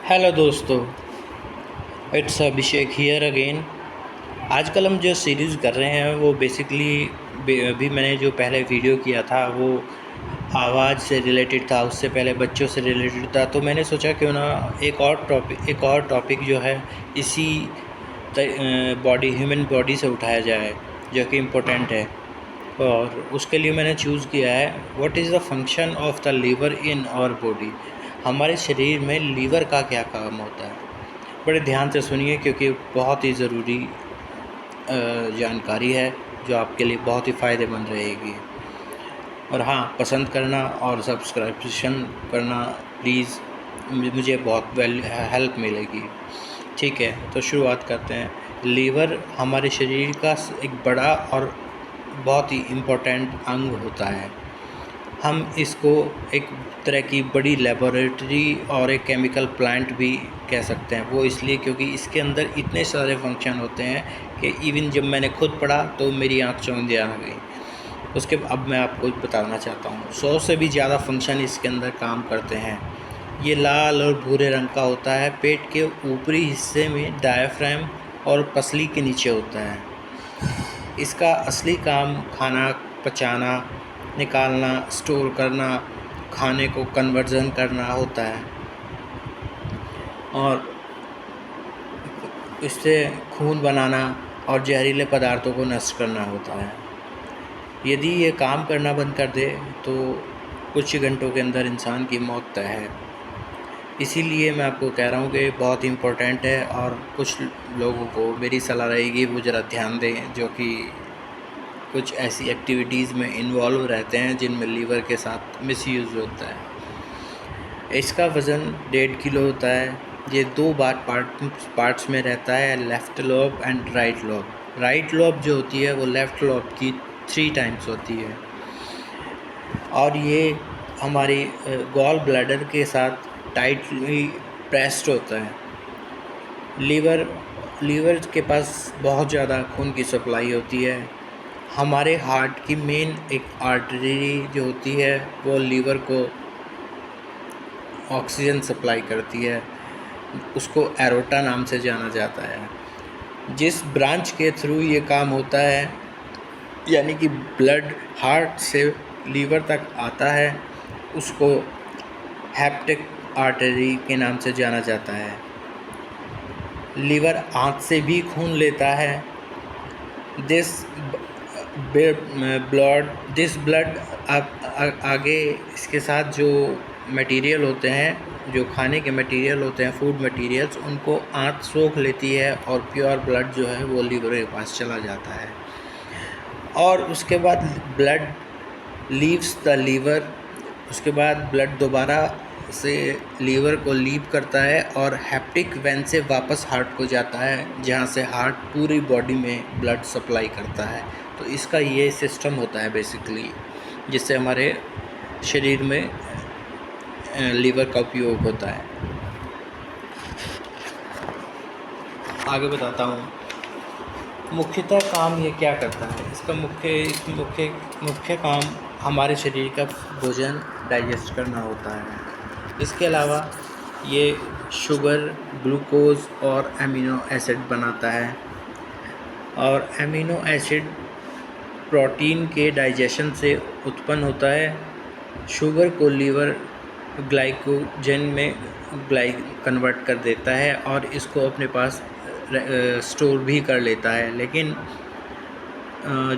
Hello दोस्तों, it's Abhishek here again. आजकल हम जो सीरीज़ कर रहे हैं वो बेसिकली अभी मैंने जो पहले वीडियो किया था वो आवाज़ से रिलेटेड था, उससे पहले बच्चों से रिलेटेड था। तो मैंने सोचा क्यों ना एक और टॉपिक जो है इसी ह्यूमन बॉडी से उठाया जाए, जो कि इम्पोर्टेंट है। और उसके लिए मैंने चूज़ किया है what is the function of the liver in our body. हमारे शरीर में लीवर का क्या काम होता है। बड़े ध्यान से सुनिए क्योंकि बहुत ही ज़रूरी जानकारी है जो आपके लिए बहुत ही फ़ायदेमंद रहेगी। और हाँ, पसंद करना और सब्सक्रिप्शन करना प्लीज़, मुझे बहुत हेल्प मिलेगी। ठीक है, तो शुरुआत करते हैं। लीवर हमारे शरीर का एक बड़ा और बहुत ही इम्पोर्टेंट अंग होता है। हम इसको एक तरह की बड़ी लेबोरेटरी और एक केमिकल प्लांट भी कह सकते हैं। वो इसलिए क्योंकि इसके अंदर इतने सारे फंक्शन होते हैं कि इवन जब मैंने खुद पढ़ा तो मेरी आँख चौंध आ गई। उसके अब मैं आपको बताना चाहता हूँ 100 से भी ज़्यादा फंक्शन इसके अंदर काम करते हैं। ये लाल और भूरे रंग का होता है। पेट के ऊपरी हिस्से में डायाफ्राम और पसली के नीचे होता है। इसका असली काम खाना पचाना, निकालना, स्टोर करना, खाने को कन्वर्जन करना होता है और इससे खून बनाना और जहरीले पदार्थों को नष्ट करना होता है। यदि ये काम करना बंद कर दे तो कुछ ही घंटों के अंदर इंसान की मौत तय है। इसीलिए मैं आपको कह रहा हूँ कि बहुत इम्पोर्टेंट है और कुछ लोगों को मेरी सलाह रहेगी वो ज़रा ध्यान दें जो कि कुछ ऐसी एक्टिविटीज़ में इन्वॉल्व रहते हैं जिनमें लीवर के साथ मिसयूज़ होता है। इसका वज़न 1.5 किलो होता है। ये दो पार्ट्स में रहता है, left lobe and right lobe. Right lobe जो होती है वो लेफ़्ट लोब की 3 टाइम्स होती है और ये हमारी गॉल ब्लैडर के साथ टाइटली प्रेस्ड होता है। लीवर के पास बहुत ज़्यादा खून की सप्लाई होती है। हमारे हार्ट की मेन एक आर्टरी जो होती है वो लीवर को ऑक्सीजन सप्लाई करती है। उसको एरोटा नाम से जाना जाता है। जिस ब्रांच के थ्रू ये काम होता है, यानी कि ब्लड हार्ट से लीवर तक आता है, उसको हेप्टिक आर्टरी के नाम से जाना जाता है। लीवर आँख से भी खून लेता है। दिस ब्लड आगे इसके साथ जो मटेरियल होते हैं, जो खाने के मटेरियल होते हैं, फूड मटेरियल्स, उनको आँत सोख लेती है और प्योर ब्लड जो है वो लीवर के पास चला जाता है। और उसके बाद ब्लड लीव्स द लीवर। उसके बाद ब्लड दोबारा से लीवर को लीव करता है और हेप्टिक वेन से वापस हार्ट को जाता है, जहाँ से हार्ट पूरी बॉडी में ब्लड सप्लाई करता है। तो इसका ये सिस्टम होता है बेसिकली, जिससे हमारे शरीर में लीवर का उपयोग होता है। आगे बताता हूँ मुख्यतः काम ये क्या करता है। इसका मुख्य काम हमारे शरीर का भोजन डाइजेस्ट करना होता है। इसके अलावा ये शुगर, ग्लूकोज और एमिनो एसिड बनाता है और एमिनो एसिड प्रोटीन के डाइजेशन से उत्पन्न होता है। शुगर को लीवर ग्लाइकोजन में कन्वर्ट कर देता है और इसको अपने पास स्टोर भी कर लेता है। लेकिन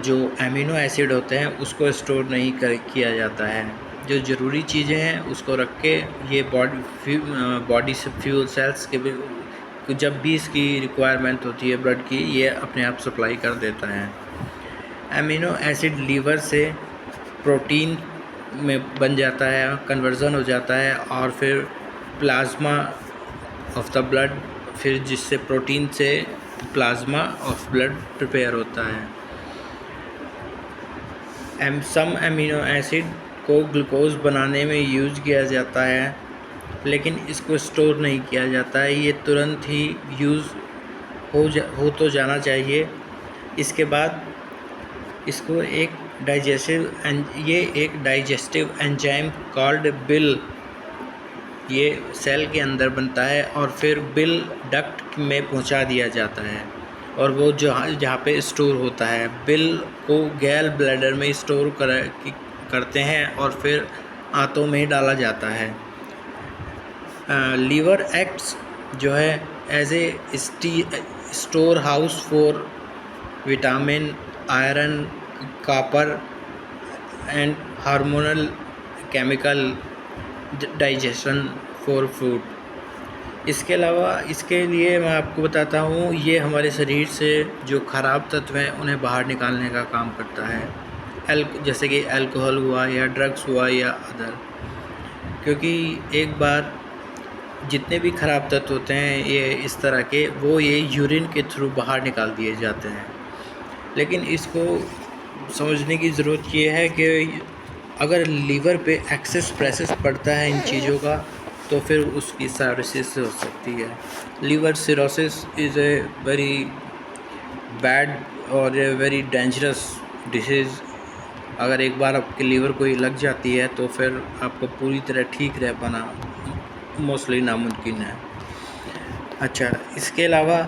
जो एमिनो एसिड होते हैं उसको स्टोर नहीं किया जाता है। जो ज़रूरी चीज़ें हैं उसको रख के ये बॉडी से फ्यूल सेल्स के जब भी इसकी रिक्वायरमेंट होती है ब्लड की, ये अपने आप सप्लाई कर देता है। एमिनो एसिड लीवर से प्रोटीन में बन जाता है, कन्वर्जन हो जाता है और फिर प्लाज्मा ऑफ द ब्लड, फिर जिससे प्रोटीन से प्लाज्मा ऑफ ब्लड प्रिपेयर होता है। सम एमिनो एसिड को ग्लूकोज बनाने में यूज़ किया जाता है, लेकिन इसको स्टोर नहीं किया जाता है। ये तुरंत ही यूज़ हो तो जाना चाहिए। इसके बाद इसको एक डाइजेस्टिव एंजाइम कॉल्ड बिल ये सेल के अंदर बनता है और फिर बिल डक्ट में पहुंचा दिया जाता है, और वो जहाँ पे स्टोर होता है, बिल को गैल ब्लैडर में स्टोर करते हैं और फिर आंतों में डाला जाता है। लीवर एक्ट्स जो है as a store house for vitamin, iron, copper and hormonal chemical digestion for food. इसके अलावा इसके लिए मैं आपको बताता हूँ, ये हमारे शरीर से जो ख़राब तत्व हैं उन्हें बाहर निकालने का काम करता है, जैसे कि अल्कोहल हुआ या ड्रग्स हुआ या अदर। क्योंकि एक बार जितने भी ख़राब तत्व होते हैं ये इस तरह के, वो ये यूरिन के थ्रू बाहर निकाल दिए जाते हैं। लेकिन इसको समझने की ज़रूरत ये है कि अगर लीवर पे एक्सेस प्रेशर पड़ता है इन चीज़ों का, तो फिर उसकी सिरोसिस हो सकती है। Liver cirrhosis is a very bad और ए वेरी डेंजरस डिसीज़। अगर एक बार आपके लीवर को लग जाती है तो फिर आपको पूरी तरह ठीक रह पाना मोस्टली नामुमकिन है। अच्छा, इसके अलावा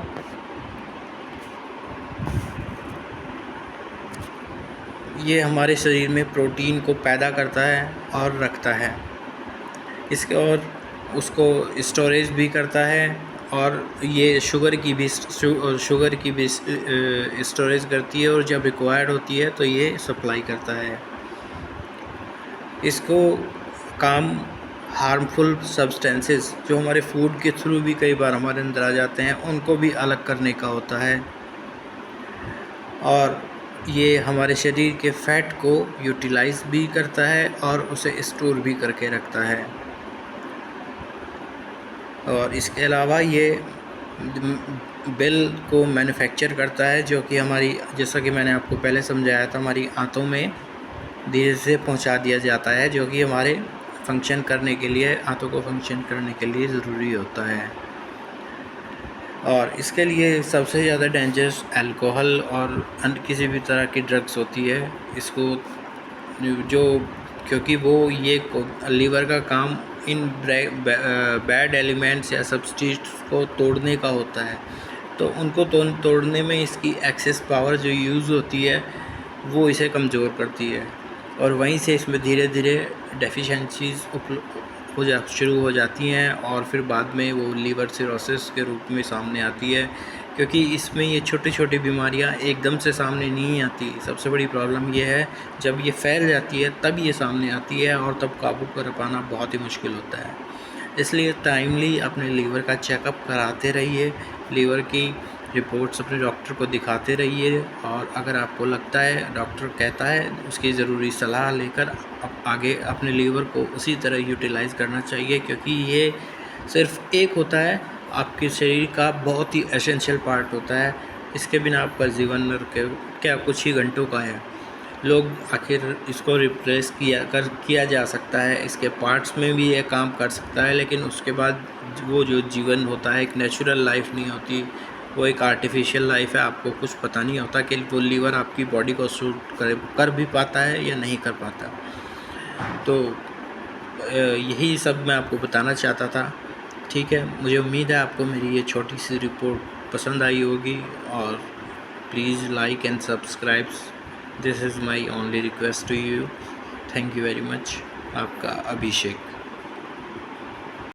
ये हमारे शरीर में प्रोटीन को पैदा करता है और रखता है, इसके और उसको स्टोरेज भी करता है, और ये शुगर की भी स्टोरेज करती है, और जब रिक्वायर्ड होती है तो ये सप्लाई करता है। इसको काम हार्मफुल सब्सटेंसेस जो हमारे फूड के थ्रू भी कई बार हमारे अंदर आ जाते हैं उनको भी अलग करने का होता है, और ये हमारे शरीर के फ़ैट को यूटिलाइज़ भी करता है और उसे स्टोर भी करके रखता है। और इसके अलावा ये बिल को मैन्युफैक्चर करता है, जो कि हमारी, जैसा कि मैंने आपको पहले समझाया था, हमारी आंतों में धीरे से पहुंचा दिया जाता है, जो कि हमारे फंक्शन करने के लिए, आंतों को फंक्शन करने के लिए ज़रूरी होता है। और इसके लिए सबसे ज़्यादा डेंजरस अल्कोहल और अन्य किसी भी तरह की ड्रग्स होती है। इसको जो, क्योंकि वो ये लीवर का काम इन बैड एलिमेंट्स या सब्सटीट्यूट्स को तोड़ने का होता है, तो उनको तोड़ने में इसकी एक्सेस पावर जो यूज़ होती है वो इसे कमज़ोर करती है, और वहीं से इसमें धीरे धीरे डेफिशिएंसीज शुरू हो जाती हैं, और फिर बाद में वो लीवर सिरोसिस के रूप में सामने आती है। क्योंकि इसमें ये छोटी छोटी बीमारियां एकदम से सामने नहीं आती। सबसे बड़ी प्रॉब्लम ये है जब ये फैल जाती है तब ये सामने आती है, और तब काबू कर पाना बहुत ही मुश्किल होता है। इसलिए टाइमली अपने लीवर का चेकअप कराते रहिए, लीवर की रिपोर्ट्स अपने डॉक्टर को दिखाते रहिए, और अगर आपको लगता है, डॉक्टर कहता है, उसकी ज़रूरी सलाह लेकर आगे अपने लीवर को उसी तरह यूटिलाइज़ करना चाहिए, क्योंकि ये सिर्फ एक होता है, आपके शरीर का बहुत ही एसेंशियल पार्ट होता है। इसके बिना आपका जीवन क्या कुछ ही घंटों का है। लोग आखिर इसको रिप्लेस किया जा सकता है, इसके पार्ट्स में भी ये काम कर सकता है, लेकिन उसके बाद वो जो जीवन होता है एक नेचुरल लाइफ नहीं होती, वो एक आर्टिफिशियल लाइफ है। आपको कुछ पता नहीं होता कि वो लीवर आपकी बॉडी को सूट कर भी पाता है या नहीं कर पाता। तो यही सब मैं आपको बताना चाहता था। ठीक है, मुझे उम्मीद है आपको मेरी ये छोटी सी रिपोर्ट पसंद आई होगी, और please like and subscribe. This is my only request to you. Thank you very much. आपका अभिषेक।